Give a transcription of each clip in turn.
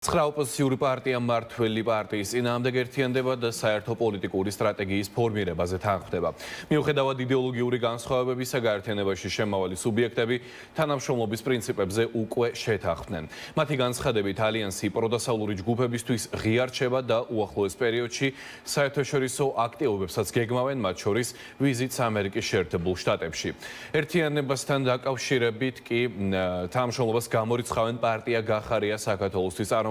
ცხრა ოპოზიციური პარტია მმართველი პარტიის წინააღმდეგ ერთიანდება და საერთო პოლიტიკური სტრატეგიის ფორმირებაზე თანხმდება. მიუხედავად იდეოლოგიური განსხვავებებისა, გაერთიანებაში შემავალი სუბიექტები თანამშრომლობის პრინციპებზე უკვე შეთანხმდნენ. მათი განცხადებით ალიანსი პროდასავლური ჯგუფებისთვის ღია რჩება და უახლოეს პერიოდში საერთაშორისო აქტივობებსაც გეგმავენ, მათ შორის ვიზიტს ამერიკის შეერთებულ შტატებში. ერთიანებასთან დაკავშირებით კი თანამშრომლობას გამორიცხავენ პარტია გახარია საქართველოსთვის წარმომადგენლები.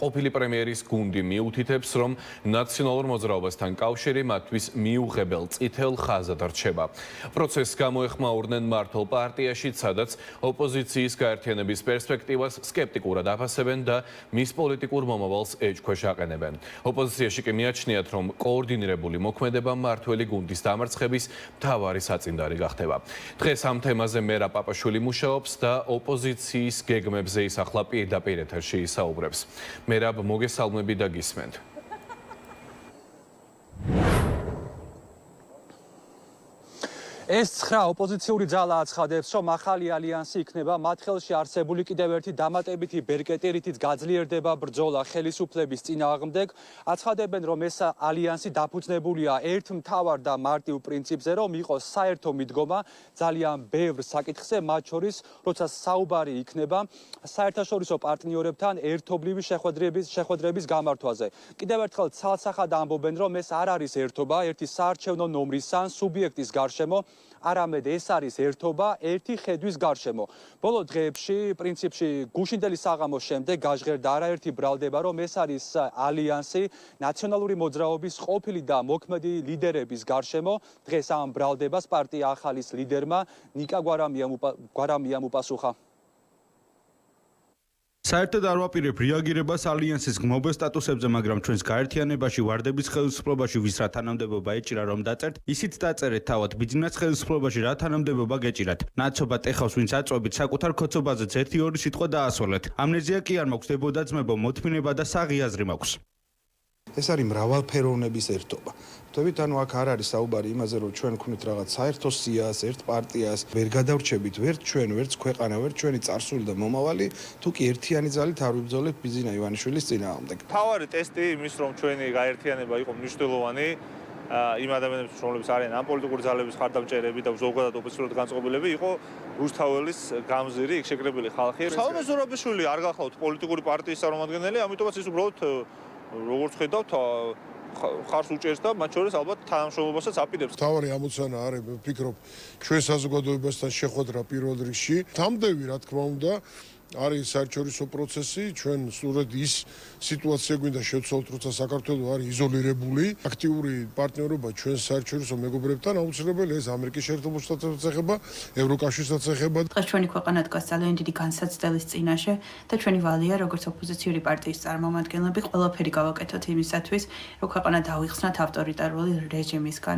ყოფილი პრემიერის გუნდი მიუთითებს, რომ ნაციონალურ მოძრაობასთან კავშირი მათთვის მიუღებელ წითელ ხაზად რჩება. პროცესს გამოეხმაურნენ მართლ პარტიაშიც, სადაც ოპოზიციის გაერთიანების პერსპექტივას სკეპტიკურად აფასებენ და მის პოლიტიკურ მომავალს ეჭქვეშ აყენებენ. ოპოზიციაში კი მიაჩნიათ, რომ კოორდინირებული მოქმედება მმართველი გუნდის დამარცხების მთავარი საწინდარი გახდება. დღეს ამ თემაზე მერაბ პაპაშვილი მუშაობს და ოპოზიციის გეგმებზე ისახლა პირდაპირ ეთერში საუბრებს. მერაბ, მოგესალმები და გისმენთ. ეს ცხრა ოპოზიციური ძალა აცხადებს, რომ ახალი ალიანსი იქნება მათ ხელში არსებული კიდევ ერთი დამატებითი ბერკეტი, რითიც გაძლიერდება ბრძოლა ხელისუფლების წინააღმდეგ. აცხადებენ, რომ ეს ალიანსი დაფუძნებულია ერთ მთავარ და მარტივ პრინციპზე, რომ იყოს საერთო მიდგომა ძალიან ბევრ საკითხზე, მათ შორის, როცა საუბარი იქნება საერთაშორისო პარტნიორებთან ერთობლივი შეხვედრების გამართვაზე. კიდევ ერთხელ ცალსახად ამბობენ, რომ ეს არ არის ერთობა ერთი საარჩევნო ნომრის ან სუბიექტის გარშემო, არამედ ეს არის ერთობა ერთი ხედვის გარშემო. ბოლო დღეებში პრინციპში გუშინდელი საღამოს შემდეგ გაჟღერდა არაერთი ბრალდება, რომ ეს არის ალიანსი ნაციონალური მოძრაობის ყოფილი და მოქმედი ლიდერების გარშემო. დღეს ამ ბრალდებას პარტია ახალის ლიდერმა ნიკა გვარამიამ უპასუხა. საერთოდ არ ვაპირებ რეაგირებას ალიანსის გმობელ სტატუსებზე, მაგრამ ჩვენს გაერთიანებაში ვარდების ხელისუფლებაში ვის რა თანამდებობა ეჭირა რომ დაწერთ, ისიც დაწერეთ თავად ბიძინას ხელისუფლებაში რა თანამდებობა გეჭირათ. ნაცობად ეხავს ვინც აწვევით საკუთარ ქოცობაზეც 1-2 სიტყვა დაასრულეთ. ამნეზია კი არ მაქვს დებოდაძმებო, მოთმინება და საღი აზრი მაქვს. ეს არის მრავალფეროვნების ერთობა. ვთქვით, ანუ აქ არ არის საუბარი იმაზე, რომ ჩვენ ვქვნით რაღაც საერთო სიას, ერთ პარტიას, ვერ გადავრჩებით ვერც ჩვენ, ვერც ქვეყანა, ვერც ჩვენი წარსული და მომავალი, თუ კი ერთიანი ძალით არ ვიბრძოლებთ ბიძინა ივანიშვილის წინააღმდეგ. მთავარი ტესტი იმის, რომ ჩვენი გაერთიანება იყო მნიშვნელოვანი იმ ადამიანებს, რომლებიც არიან ამ პოლიტიკური ძალების ხარდამჭერები და ზოგადად ოპოზიციურად განწყობილები, იყო რუსთაველის გამზირი, იქ შეკრებილი ხალხი. სალომე ზურაბიშვილი არ გახლავთ პოლიტიკური პარტიის წარმომადგენელი, ამიტომაც ის უბრალოდ როგორც ხედავთ ხარს უჭერს და მათ შორის ალბათ თანამშრომლობასაც აპირებს. თავარი ამოცანა არის, ვფიქრობ, ჩვენ საზოგადოებასთან შეხვედრა პირველ რიგში. თამდევი, რა თქმა უნდა, არის საერთაშორისო პროცესი, ჩვენ სწორედ ის სიტუაცია გვინდა შევცვალოთ, როცა საქართველო არის იზოლირებული, აქტიური პარტნიორობა ჩვენ საერთაშორისო მეგობრებთან აუცილებელია ეს ამერიკის შეერთებულ შტატებსაც ეხება, ევროკავშირსაც ეხება. დღეს ჩვენი ქვეყანა დგას ძალიან დიდი განსაცდელის წინაშე და ჩვენი ვალია, როგორც ოპოზიციური პარტიის წარმომადგენლები, ყველაფერი გავაკეთოთ იმისათვის, რომ ქვეყანა დავიხსნათ ავტორიტარული რეჟიმისგან.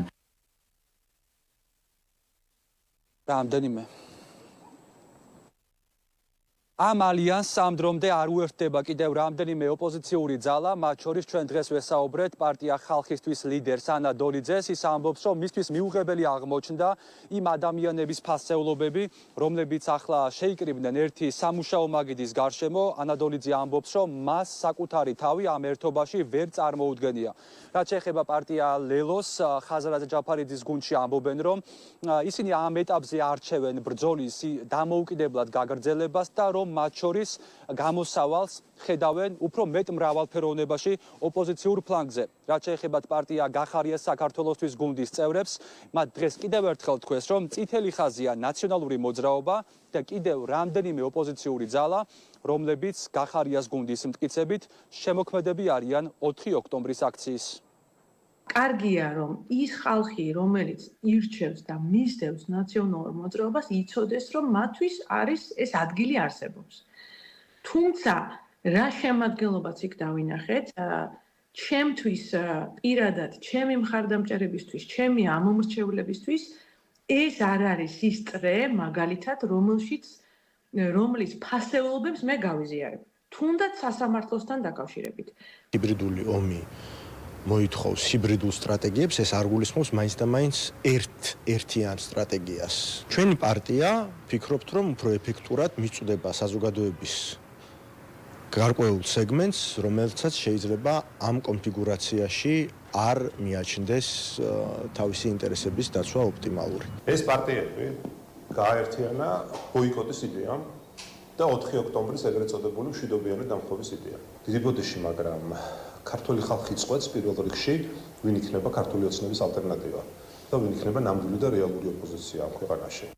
რამდენიმე ამ ალიანსს ამ დრომდე არ უერთდება კიდევ რამდენიმე ოპოზიციური ძალა, მათ შორის ჩვენ დღეს ვესაუბრეთ პარტია ხალხისთვის ლიდერს ანა დოლიძეს. ის ამბობს, რომ მისთვის მიუღებელი აღმოჩნდა იმ ადამიანების ფასეულობები, რომლებიც ახლა შეიკრიბნენ ერთი სამუშაო მაგიდის გარშემო. ანა დოლიძე ამბობს, რომ მას საკუთარი თავი ამ ერთობაში ვერ წარმოუდგენია. რაც შეეხება პარტია ლელოს, ხაზარაძე ჯაფარიძის გუნდში ამბობენ, რომ ისინი ამ ეტაპზე არჩევენ ბრძოლის დამოუკიდებლად გაგრძელებას და რომ მათ შორის გამოსავალს ხედავენ უფრო მეტ მრავალფეროვნებაში ოპოზიციურ ფლანგზე. რაც შეეხება პარტია გახარია საქართველოსთვის გუნდის წევრებს, მათ დღეს კიდევ ერთხელ თქვეს, რომ წითელი ხაზია ნაციონალური მოძრაობა და კიდევ რამდენიმე ოპოზიციური ძალა, რომლებიც გახარიას გუნდის მტკიცებით შემოქმედები არიან 4 ოქტომბრის აქციის. კარგია, რომ ის ხალხი, რომელიც ირჩევს და მისდევს ნაციონალურ მოძრაობას, იცოდეს, რომ მათთვის არის ეს ადგილი არსებობს. თუმცა, რა შემადგენლობაც იქ დავინახეთ, ჩემთვის პირადად, ჩემი მხარდამჭერებისთვის, ჩემი ამომრჩევლებისთვის ეს არ არის ის წრე, მაგალითად, რომლის ფასეულობებს მე გავიზიარებ. თუნდაც სასამართლოსთან დაკავშირებით. ჰიბრიდული ომი მოითხოვს ჰიბრიდულ სტრატეგიებს, ეს არ გულისხმობს მაინც და მაინც ერთიან სტრატეგიას. ჩვენი პარტია, ვფიქრობთ, რომ უფრო ეფექტურად მიწვდება საზოგადოების გარკვეულ სეგმენტს, რომელსაც შეიძლება ამ კონფიგურაციაში არ მიაჩნდეს თავისი ინტერესების დაცვა ოპტიმალური. ეს პარტიები გააერთიანა ბოიკოტის იდეამ და 4 ოქტომბრის ეგრეთ წოდებული მშვიდობიანი დამხობის იდეამ. დიდი ბოდიში, მაგრამ ქართული ხალხი წყვეტს პირველ რიგში, ვინ იქნება ქართული ოცნების ალტერნატივა და ვინ იქნება ნამდვილი და რეალური ოპოზიცია ამ ქვეყანაში.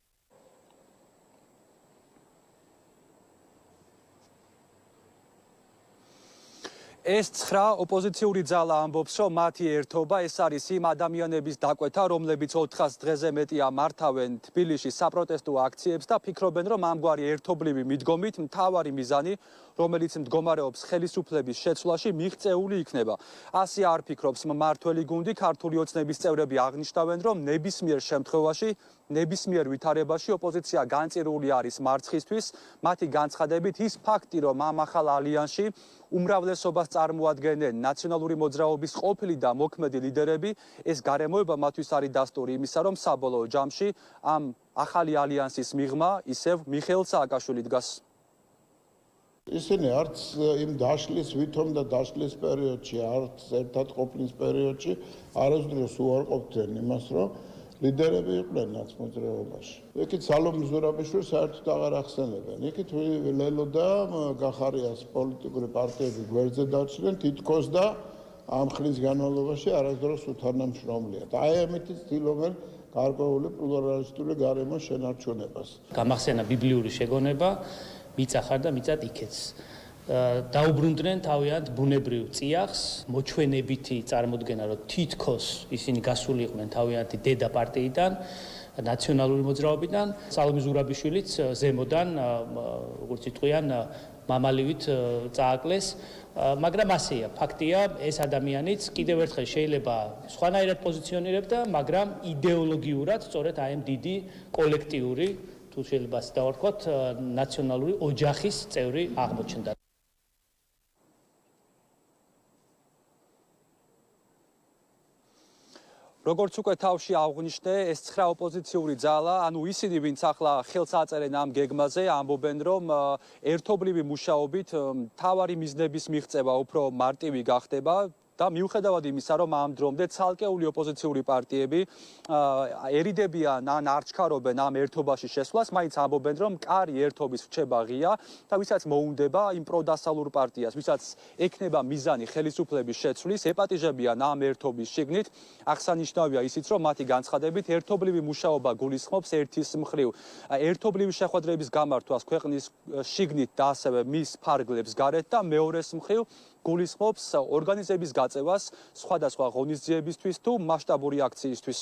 ეს 9 ოპოზიციური ძალა ამბობს, რომ მათი ერთობა ეს არის იმ ადამიანების დაკვეთა, რომლებიც 400 დღეზე მეტია მართავენ თბილისში საპროტესტო აქციებს და ფიქრობენ, რომ ამგვარი ერთობლივი მიდგომით მთავარი მიზანი, რომელიც მდგომარეობს ხელისუფლების შეცვლაში, მიღწეული იქნება. ასე არ ფიქრობს მმართველი გუნდი, ქართული ოცნების წევრები აღნიშნავენ, რომ ნებისმიერ შემთხვევაში, ნებისმიერ ვითარებაში ოპოზიცია განწირული არის მარცხისთვის, მათი განცხადებით ის ფაქტი, რომ ამ ახალ ალიანსში უმრავლესობას წარმოადგენენ ნაციონალური მოძრაობის ყოფილი და მოქმედი ლიდერები, ეს გარემოება მათთვის არის დასტური იმისა, რომ საბოლოო ჯამში ამ ახალი ალიანსის მიღმა ისევ მიხეილ სააკაშვილი დგას. ისინი არც იმ დაშლის ვითომ და დაშლის პერიოდში, არც ერთად ყოფნის პერიოდში არასდროს უარყოფდნენ იმას, რომ ლიდერები იყვნენ ნაცმოძრაობაში. იქით სალომე ზურაბიშვილი საერთოდ აღარ ახსენებენ. იქით ლელო და გახარიას პოლიტიკური პარტიები გვერდზე დარჩნენ თითქოს და ამ ხნის განმავლობაში არასდროს უთანამშრომლია. და აი ამით ცდილობენ გარკვეული პლურალისტური გარემოს შენარჩუნებას. გამახსენა ბიბლიური შეგონება მიწახარ და მიწად იქეც. დაუბრუნდნენ თავიანთ ბუნებრივ წიაღს, მოჩვენებითი წარმოდგენა, რომ თითქოს ისინი გასული იყვნენ თავიანთი დედა პარტიიდან, ნაციონალური მოძრაობიდან, სალომე ზურაბიშვილიც ზემოდან, როგორც იტყვიან, მამალივით წააკლეს, მაგრამ ასეა, ფაქტია, ეს ადამიანიც კიდევ ერთხელ შეიძლება სხვანაირად პოზიციონირებდა, მაგრამ იდეოლოგიურად სწორედ აი ამ დიდი კოლექტიური, თუ შეიძლება ასე დავარქვათ, ნაციონალური ოჯახის წევრი აღმოჩნდა. როგორც უკვე თავში აღვნიშნე, ეს 9 ოპოზიციური ძალა, ანუ ისინი, ვინც ახლა ხელს აწერენ ამ გეგმაზე, ამბობენ, რომ ერთობლივი მუშაობით მთავარი მიზნების მიღწევა უფრო მარტივი გახდება. და მიუხედავად იმისა, რომ ამ დრომდე ცალკეული ოპოზიციური პარტიები ერიდებიან ან არ ჩქარობენ ამ ერთობაში შესვლას, მაინც ამბობენ, რომ კარი ერთობის რჩება ღია და ვისაც მოუნდება იმ პროდასალურ პარტიას, ვისაც ექნება მიზანი ხელისუფლების შეცვლის, ეპატიჟებიან ამ ერთობის შიგნით. აღსანიშნავია ისიც, რომ მათი განცხადებით ერთობლივი მუშაობა გულისხმობს ერთის მხრივ ერთობლივი შეხვედრების გამართვას ქვეყნის შიგნით და ასევე მის ფარგლებს გარეთ და მეორეს მხრივ გულისხმობს ორგანიზების გაწევას სხვადასხვა ღონისძიებისთვის თუ მასშტაბური აქციისთვის.